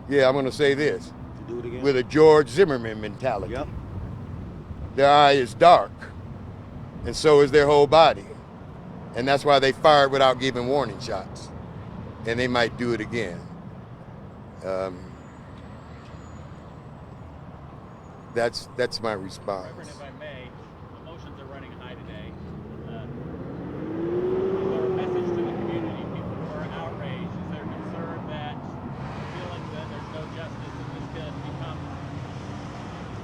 Yeah, I'm going to say this. To do it again? With a George Zimmerman mentality. Yep. Their eye is dark, and so is their whole body. And that's why they fired without giving warning shots. And they might do it again. Um, that's my response. Reverend, if I may, emotions are running high today. Is there a message to the community, people who are outraged? Is there concern that feeling that there's no justice and this could become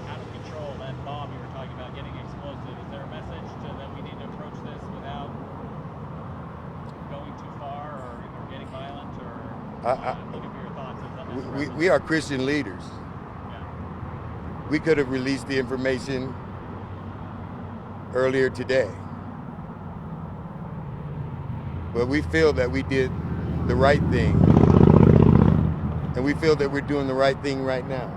out of control? That bomb you were talking about getting explosive. Is there a message that we need to approach this without going too far or getting violent? Or looking for your thoughts on this? We are Christian leaders. Yeah. We could have released the information earlier today. But we feel that we did the right thing. And we feel that we're doing the right thing right now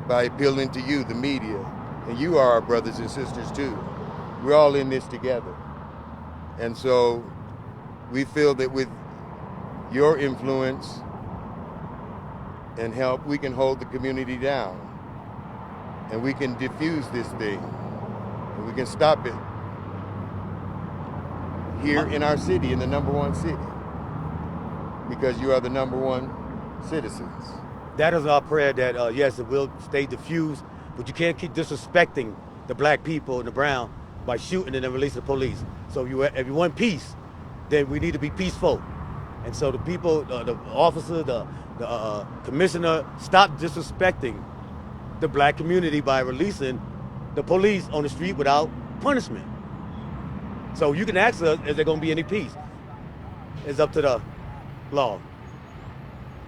by appealing to you, the media. And you are our brothers and sisters too. We're all in this together. And so we feel that with your influence and help, we can hold the community down. And we can diffuse this thing. And we can stop it here in our city, in the #1 city. Because you are the #1 citizens. That is our prayer that, yes, it will stay diffused, but you can't keep disrespecting the black people and the brown by shooting and then releasing the police. So if you want peace, then we need to be peaceful. And so the people, the officer, the commissioner, stop disrespecting the black community by releasing the police on the street without punishment. So you can ask us, is there going to be any peace? It's up to the law.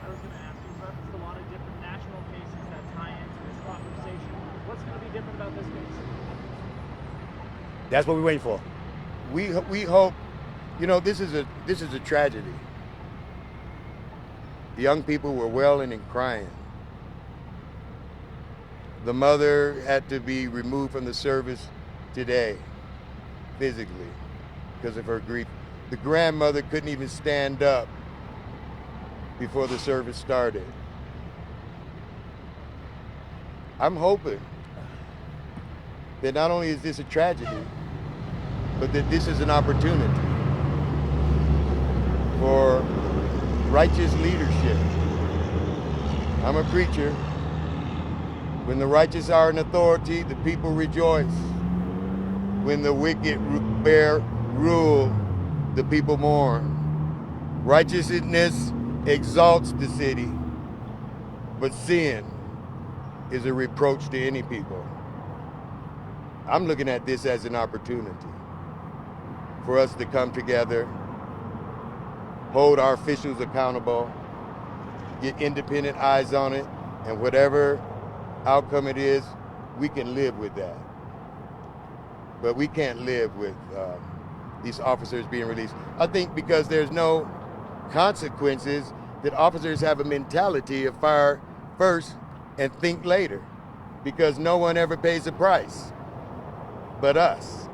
I was going to ask you, you referenced a lot of different national cases that tie into this conversation. What's going to be different about this case? That's what we're waiting for. We hope, this is a tragedy. The young people were wailing and crying. The mother had to be removed from the service today, physically, because of her grief. The grandmother couldn't even stand up before the service started. I'm hoping that not only is this a tragedy, but that this is an opportunity for righteous leadership. I'm a preacher. When the righteous are in authority, the people rejoice. When the wicked bear rule, the people mourn. Righteousness exalts the city, but sin is a reproach to any people. I'm looking at this as an opportunity for us to come together, hold our officials accountable, get independent eyes on it, and whatever outcome it is, we can live with that. But we can't live with these officers being released. I think because there's no consequences, that officers have a mentality of fire first and think later, because no one ever pays a price but us.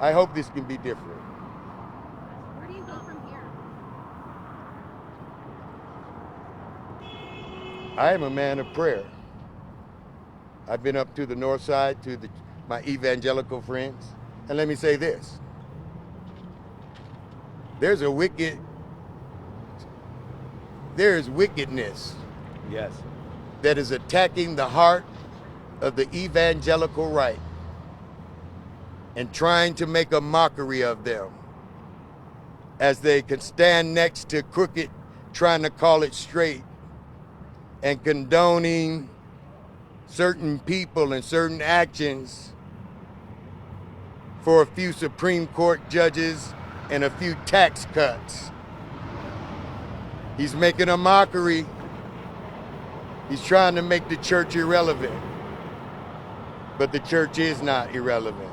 I hope this can be different. Where do you go from here? I am a man of prayer. I've been up to the north side to my evangelical friends. And let me say this. There is wickedness Yes. that is attacking the heart of the evangelical right and trying to make a mockery of them as they can stand next to crooked, trying to call it straight, and condoning certain people and certain actions for a few Supreme Court judges and a few tax cuts. He's making a mockery. He's trying to make the church irrelevant. But the church is not irrelevant,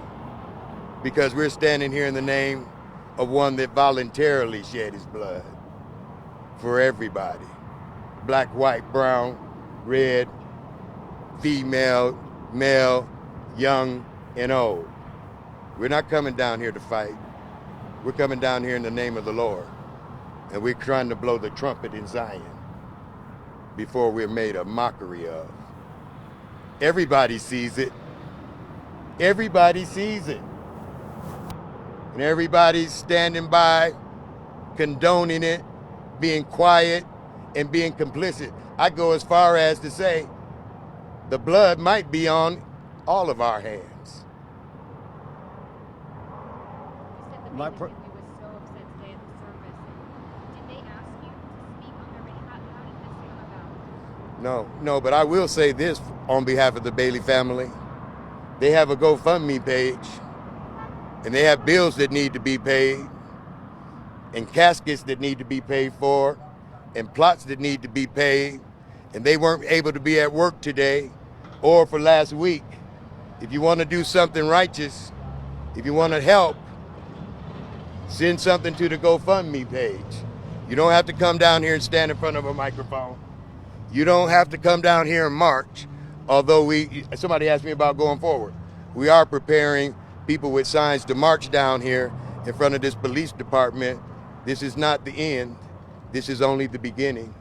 because we're standing here in the name of one that voluntarily shed his blood for everybody. Black, white, brown, red, female, male, young, and old. We're not coming down here to fight. We're coming down here in the name of the Lord. And we're trying to blow the trumpet in Zion before we're made a mockery of. Everybody sees it. Everybody sees it. And everybody's standing by, condoning it, being quiet, and being complicit. I go as far as to say the blood might be on all of our hands. You said the My Bailey pr- family was so upset today at the service. Did they ask you to speak on their behalf? How did this come about? No, but I will say this on behalf of the Bailey family. They have a GoFundMe page, and they have bills that need to be paid, and caskets that need to be paid for, and plots that need to be paid, and they weren't able to be at work today or for last week. If you want to do something righteous, if you want to help, send something to the GoFundMe page. You don't have to come down here and stand in front of a microphone. You don't have to come down here and march, although somebody asked me about going forward. We are preparing people with signs to march down here in front of this police department. This is not the end. This is only the beginning.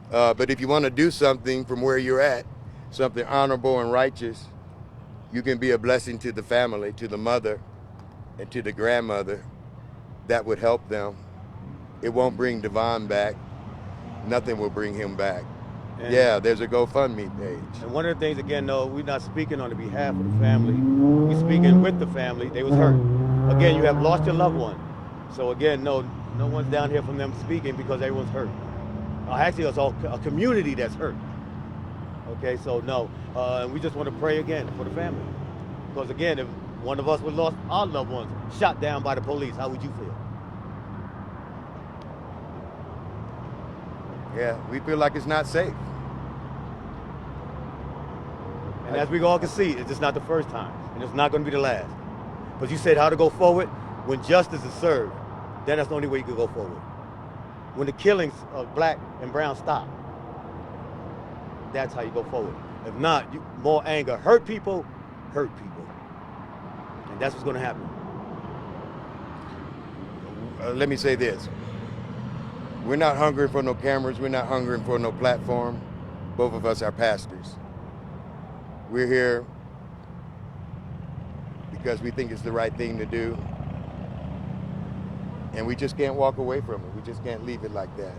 But if you want to do something from where you're at, something honorable and righteous, you can be a blessing to the family, to the mother, and to the grandmother. That would help them. It won't bring Devon back. Nothing will bring him back. And- Yeah, there's a GoFundMe page. And one of the things, again, no, we're not speaking on the behalf of the family. We're speaking with the family. They was hurt. Again, you have lost your loved one. So again, no one's down here from them speaking because everyone's hurt. Actually, it's all a community that's hurt. Okay, so no. And we just want to pray again for the family. Because again, if one of us would lost our loved ones shot down by the police, how would you feel? Yeah, we feel like it's not safe. And as we all can see, it's just not the first time, and it's not going to be the last. But you said how to go forward. When justice is served, then that's the only way you can go forward. When the killings of black and brown stop, that's how you go forward. If not, more anger. Hurt people. And that's what's going to happen. Let me say this. We're not hungry for no cameras. We're not hungry for no platform. Both of us are pastors. We're here because we think it's the right thing to do. And we just can't walk away from it. We just can't leave it like that.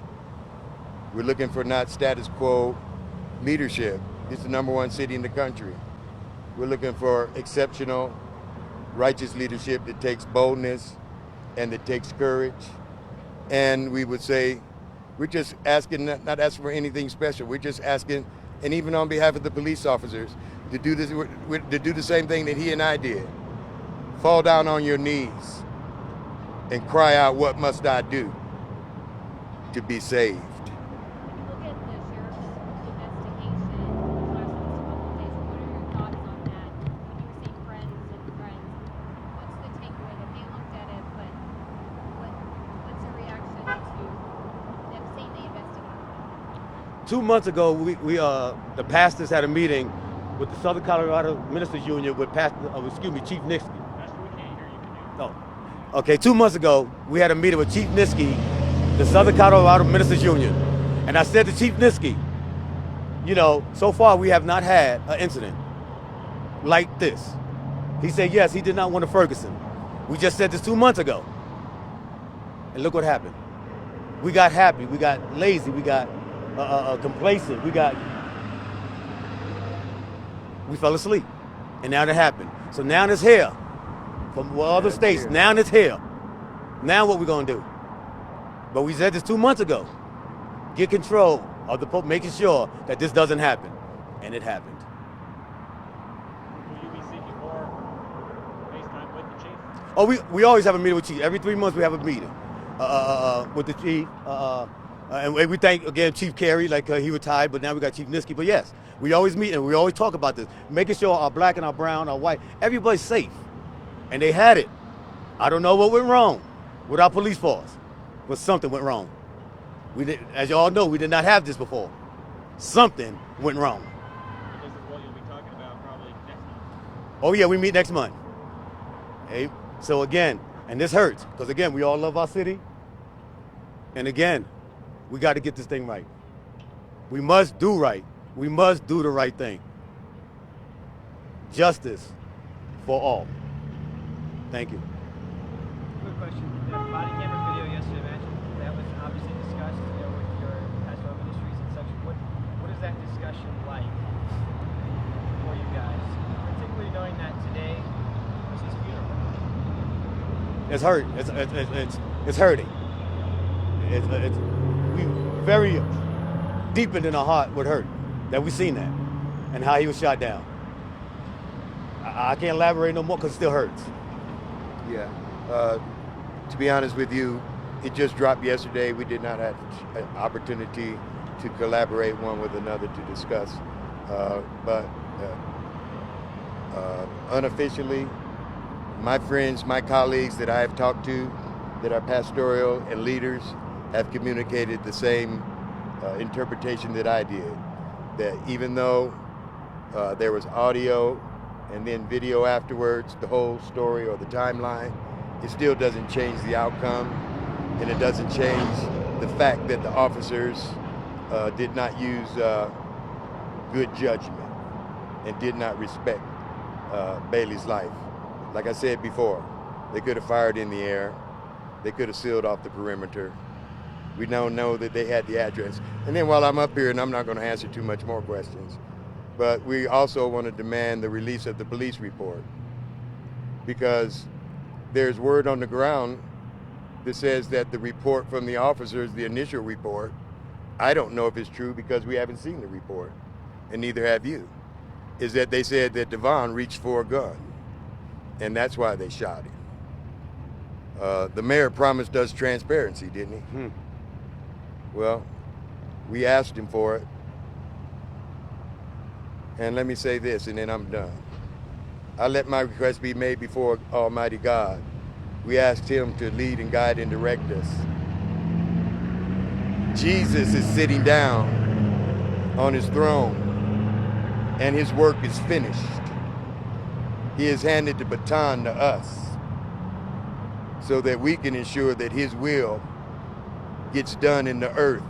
We're looking for not status quo leadership. It's the #1 city in the country. We're looking for exceptional, righteous leadership that takes boldness and that takes courage. And we would say, we're just asking, not asking for anything special. We're just asking, and even on behalf of the police officers, to do this, to do the same thing that he and I did. Fall down on your knees and cry out, what must I do to be saved? When you look at the sheriff's investigation the last couple of days, what are your thoughts on that? When you were saying friends, what's the takeaway that they looked at it, but what's your reaction to them saying they investigated? 2 months ago, the pastors had a meeting with the Southern Colorado Ministers Union with Chief Nixky. Pastor, we can't hear you. Can you? No. Okay, 2 months ago, we had a meeting with Chief Nixky, the Southern Colorado Ministers Union. And I said to Chief Nixky, so far we have not had an incident like this. He said, yes, he did not want a Ferguson. We just said this 2 months ago. And look what happened. We got happy, we got lazy, we got complacent, we fell asleep. And now it happened. So now it's here. From other states, here. now it's here. Now what we gonna do? But we said this 2 months ago. Get control of the making sure that this doesn't happen. And it happened. Will you be seeking more FaceTime with the chief? Oh, we always have a meeting with Chief. Every 3 months we have a meeting with the Chief. And we thank, again, Chief Carey, he retired, but now we got Chief Nixky. But yes, we always meet and we always talk about this. Making sure our black and our brown, our white, everybody's safe. And they had it. I don't know what went wrong with our police force, but something went wrong. As you all know, we did not have this before. Something went wrong. This is what you'll be talking about probably next month. Oh yeah, we meet next month. Hey, so again, and this hurts, because again, we all love our city. And again, we got to get this thing right. We must do right. We must do the right thing. Justice for all. Thank you. Quick question. The body camera video yesterday, imagine that was obviously discussed, with your pastoral ministries and such. What is that discussion like for you guys, particularly knowing that today was his funeral? It's hurt. It's hurting. It's we very deep in our heart would hurt that we seen that and how he was shot down. I can't elaborate no more because it still hurts. Yeah. To be honest with you, it just dropped yesterday. We did not have an opportunity to collaborate one with another to discuss. But unofficially, my friends, my colleagues that I have talked to, that are pastoral and leaders, have communicated the same interpretation that I did. That even though there was audio and then video afterwards, the whole story or the timeline, it still doesn't change the outcome, and it doesn't change the fact that the officers did not use good judgment and did not respect Bailey's life. Like I said before, they could have fired in the air. They could have sealed off the perimeter. We now know that they had the address. And then while I'm up here, and I'm not going to answer too much more questions, but we also want to demand the release of the police report, because there's word on the ground that says that the report from the officers, the initial report, I don't know if it's true because we haven't seen the report, and neither have you, is that they said that Devon reached for a gun, and that's why they shot him. The mayor promised us transparency, didn't he? Well, we asked him for it. And let me say this, and then I'm done. I let my request be made before Almighty God. We asked him to lead and guide and direct us. Jesus is sitting down on his throne, and his work is finished. He has handed the baton to us so that we can ensure that his will gets done in the earth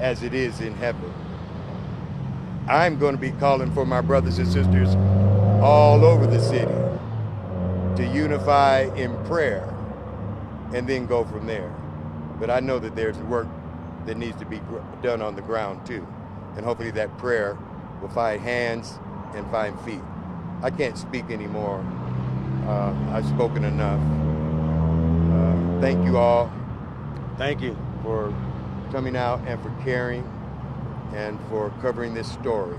as it is in heaven. I'm going to be calling for my brothers and sisters all over the city to unify in prayer and then go from there. But I know that there's work that needs to be done on the ground too. And hopefully that prayer will find hands and find feet. I can't speak anymore. I've spoken enough. Thank you all. Thank you. For coming out and for caring and for covering this story.